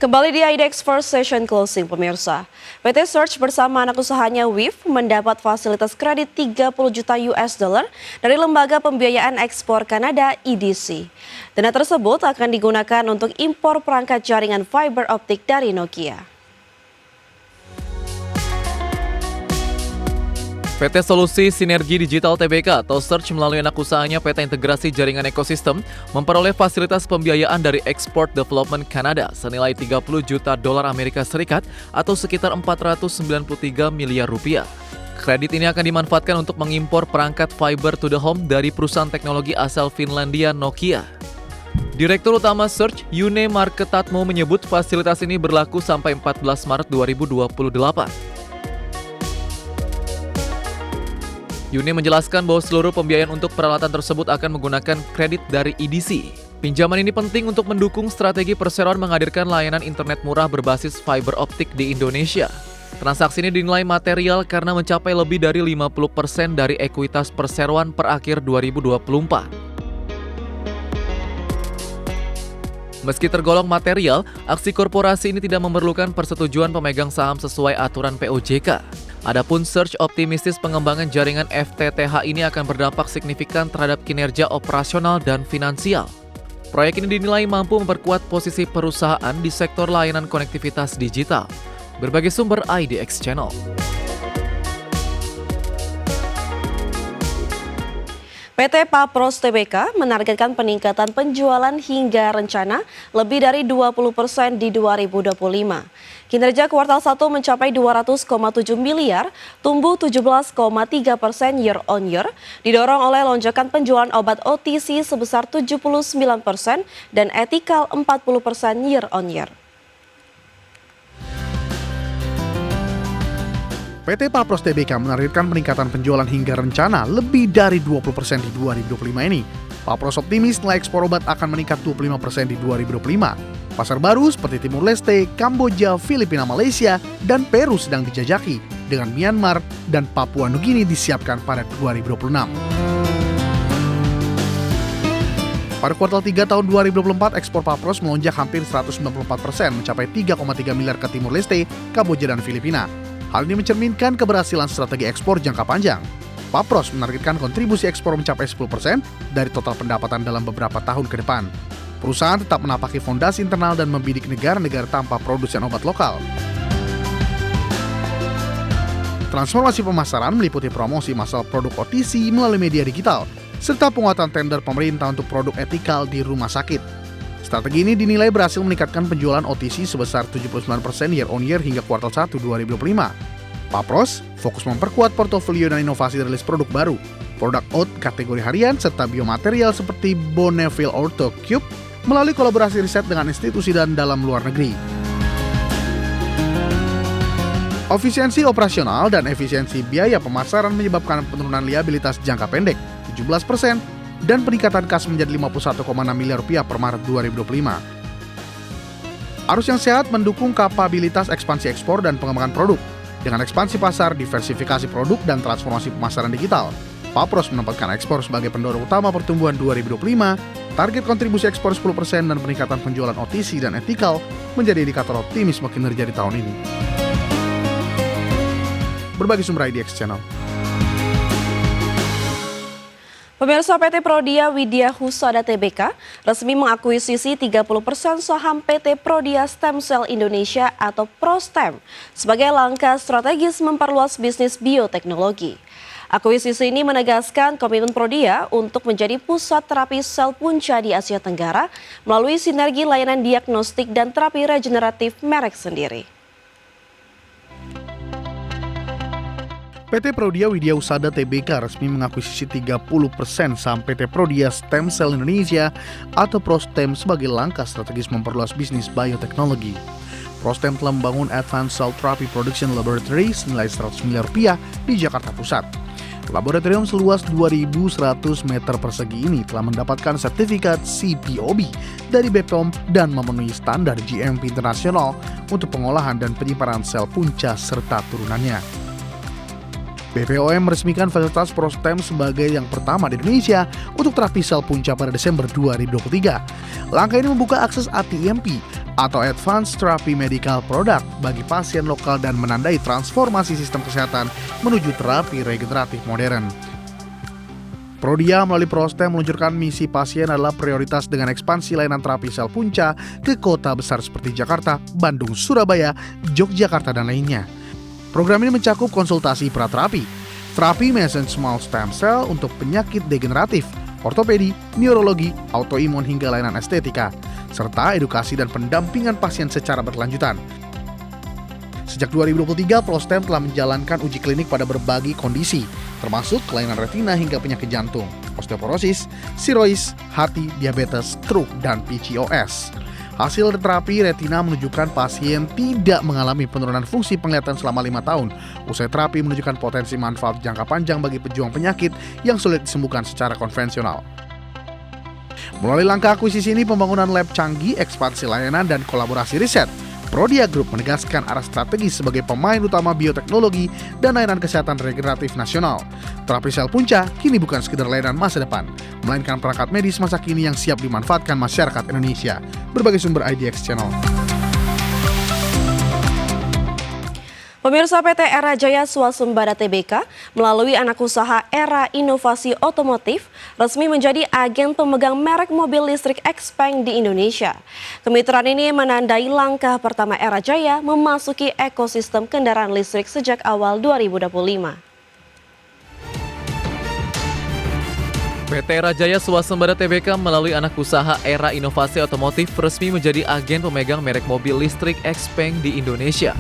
Kembali di IDX First Session Closing, pemirsa. PT Search bersama anak usahanya WIF mendapat fasilitas kredit 30 juta US dollar dari Lembaga Pembiayaan Ekspor Kanada EDC. Dana tersebut akan digunakan untuk impor perangkat jaringan fiber optik dari Nokia. PT Solusi Sinergi Digital Tbk atau Search melalui anak usahanya PT Integrasi Jaringan Ekosistem memperoleh fasilitas pembiayaan dari Export Development Canada senilai 30 juta dolar Amerika Serikat atau sekitar 493 miliar rupiah. Kredit ini akan dimanfaatkan untuk mengimpor perangkat fiber to the home dari perusahaan teknologi asal Finlandia Nokia. Direktur Utama Search, Yune Marketatmo menyebut fasilitas ini berlaku sampai 14 Maret 2028. Yune menjelaskan bahwa seluruh pembiayaan untuk peralatan tersebut akan menggunakan kredit dari EDC. Pinjaman ini penting untuk mendukung strategi perseroan menghadirkan layanan internet murah berbasis fiber optik di Indonesia. Transaksi ini dinilai material karena mencapai lebih dari 50% dari ekuitas perseroan per akhir 2024. Meski tergolong material, aksi korporasi ini tidak memerlukan persetujuan pemegang saham sesuai aturan POJK. Adapun Search optimistis pengembangan jaringan FTTH ini akan berdampak signifikan terhadap kinerja operasional dan finansial. Proyek ini dinilai mampu memperkuat posisi perusahaan di sektor layanan konektivitas digital. Berbagai sumber IDX Channel. PT Papros Tbk menargetkan peningkatan penjualan hingga rencana lebih dari 20% di 2025. Kinerja kuartal 1 mencapai 200,7 miliar, tumbuh 17,3% year on year, didorong oleh lonjakan penjualan obat OTC sebesar 79% dan etikal 40% year on year. PT Papros Tbk menargetkan peningkatan penjualan hingga rencana lebih dari 20% di 2025 ini. Papros optimis nilai ekspor obat akan meningkat 25% di 2025. Pasar baru seperti Timur Leste, Kamboja, Filipina, Malaysia, dan Peru sedang dijajaki, dengan Myanmar dan Papua Nugini disiapkan pada 2026. Pada kuartal 3 tahun 2024, ekspor Papros melonjak hampir 194%, mencapai 3,3 miliar ke Timur Leste, Kamboja, dan Filipina. Hal ini mencerminkan keberhasilan strategi ekspor jangka panjang. Papros menargetkan kontribusi ekspor mencapai 10% dari total pendapatan dalam beberapa tahun ke depan. Perusahaan tetap menapaki fondasi internal dan membidik negara-negara tanpa produsen obat lokal. Transformasi pemasaran meliputi promosi massal produk OTC melalui media digital, serta penguatan tender pemerintah untuk produk etikal di rumah sakit. Strategi ini dinilai berhasil meningkatkan penjualan OTC sebesar 79% year on year hingga kuartal 1 2025. Papros fokus memperkuat portofolio dan inovasi rilis produk baru, produk oat kategori harian, serta biomaterial seperti Bonneville Ortho Cube melalui kolaborasi riset dengan institusi dan dalam luar negeri. Efisiensi operasional dan efisiensi biaya pemasaran menyebabkan penurunan liabilitas jangka pendek 17%, dan peningkatan kas menjadi 51,6 miliar rupiah per Maret 2025. Arus yang sehat mendukung kapabilitas ekspansi ekspor dan pengembangan produk. Dengan ekspansi pasar, diversifikasi produk, dan transformasi pemasaran digital, Papros menempatkan ekspor sebagai pendorong utama pertumbuhan 2025, target kontribusi ekspor 10% dan peningkatan penjualan OTC dan etikal menjadi indikator optimisme kinerja di tahun ini. Berbagi sumber IDX Channel. Pemirsa, PT Prodia Widya Husada Tbk resmi mengakuisisi 30% saham PT Prodia Stem Cell Indonesia atau ProStem sebagai langkah strategis memperluas bisnis bioteknologi. Akuisisi ini menegaskan komitmen Prodia untuk menjadi pusat terapi sel punca di Asia Tenggara melalui sinergi layanan diagnostik dan terapi regeneratif merek sendiri. PT Prodia Widya Husada Tbk resmi mengakuisisi 30% saham PT Prodia Stem Cell Indonesia atau ProStem sebagai langkah strategis memperluas bisnis bioteknologi. ProStem telah membangun Advanced Cell Therapy Production Laboratory senilai 100 miliar rupiah di Jakarta Pusat. Laboratorium seluas 2.100 meter persegi ini telah mendapatkan sertifikat CPOB dari BPOM dan memenuhi standar GMP internasional untuk pengolahan dan penyimpanan sel punca serta turunannya. BPOM meresmikan fasilitas ProStem sebagai yang pertama di Indonesia untuk terapi sel punca pada Desember 2023. Langkah ini membuka akses ATMP atau Advanced Therapy Medical Product bagi pasien lokal dan menandai transformasi sistem kesehatan menuju terapi regeneratif modern. Prodia melalui ProStem meluncurkan misi pasien adalah prioritas dengan ekspansi layanan terapi sel punca ke kota besar seperti Jakarta, Bandung, Surabaya, Yogyakarta, dan lainnya. Program ini mencakup konsultasi praterapi, terapi mesenchymal stem cell untuk penyakit degeneratif, ortopedi, neurologi, autoimun hingga layanan estetika, serta edukasi dan pendampingan pasien secara berkelanjutan. Sejak 2023, ProStem telah menjalankan uji klinik pada berbagai kondisi, termasuk kelainan retina hingga penyakit jantung, osteoporosis, sirois, hati, diabetes, stroke, dan PCOS. Hasil terapi retina menunjukkan pasien tidak mengalami penurunan fungsi penglihatan selama 5 tahun. Usai terapi menunjukkan potensi manfaat jangka panjang bagi pejuang penyakit yang sulit disembuhkan secara konvensional. Melalui langkah akuisisi ini, pembangunan lab canggih, ekspansi layanan, dan kolaborasi riset, Prodia Group menegaskan arah strategis sebagai pemain utama bioteknologi dan layanan kesehatan regeneratif nasional. Terapi sel punca kini bukan sekedar layanan masa depan, melainkan perangkat medis masa kini yang siap dimanfaatkan masyarakat Indonesia. Berbagai sumber IDX Channel. Pemirsa, PT Era Jaya Swasembada Tbk melalui anak usaha Era Inovasi Otomotif resmi menjadi agen pemegang merek mobil listrik Xpeng di Indonesia. Kemitraan ini menandai langkah pertama Era Jaya memasuki ekosistem kendaraan listrik sejak awal 2025. PT Era Jaya Swasembada Tbk melalui anak usaha Era Inovasi Otomotif resmi menjadi agen pemegang merek mobil listrik Xpeng di Indonesia.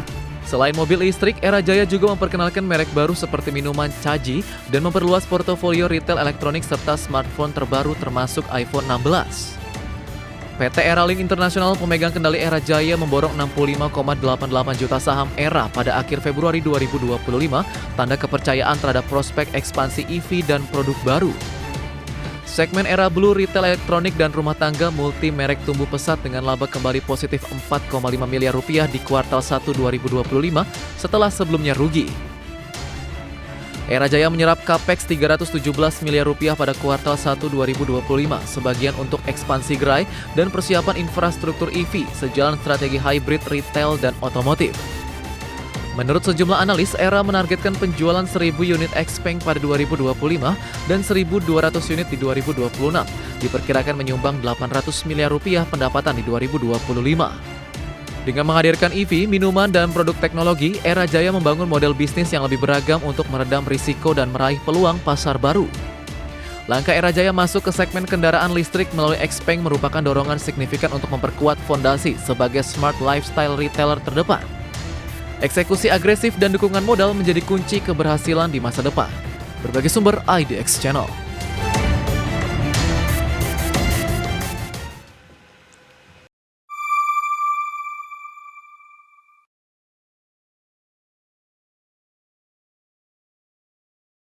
Selain mobil listrik, Era Jaya juga memperkenalkan merek baru seperti minuman Caji dan memperluas portofolio retail elektronik serta smartphone terbaru termasuk iPhone 16. PT Era Link Internasional pemegang kendali Era Jaya memborong 65,88 juta saham Era pada akhir Februari 2025, tanda kepercayaan terhadap prospek ekspansi EV dan produk baru. Segmen Era Blue retail elektronik dan rumah tangga multi merek tumbuh pesat dengan laba kembali positif 4,5 miliar rupiah di kuartal 1 2025 setelah sebelumnya rugi. Era Jaya menyerap capex 317 miliar rupiah pada kuartal 1 2025, sebagian untuk ekspansi gerai dan persiapan infrastruktur EV sejalan strategi hybrid retail dan otomotif. Menurut sejumlah analis, Era menargetkan penjualan 1.000 unit Xpeng pada 2025 dan 1.200 unit di 2026, diperkirakan menyumbang 800 miliar rupiah pendapatan di 2025. Dengan menghadirkan EV, minuman, dan produk teknologi, Era Jaya membangun model bisnis yang lebih beragam untuk meredam risiko dan meraih peluang pasar baru. Langkah Era Jaya masuk ke segmen kendaraan listrik melalui Xpeng merupakan dorongan signifikan untuk memperkuat fondasi sebagai smart lifestyle retailer terdepan. Eksekusi agresif dan dukungan modal menjadi kunci keberhasilan di masa depan. Berbagai sumber IDX Channel.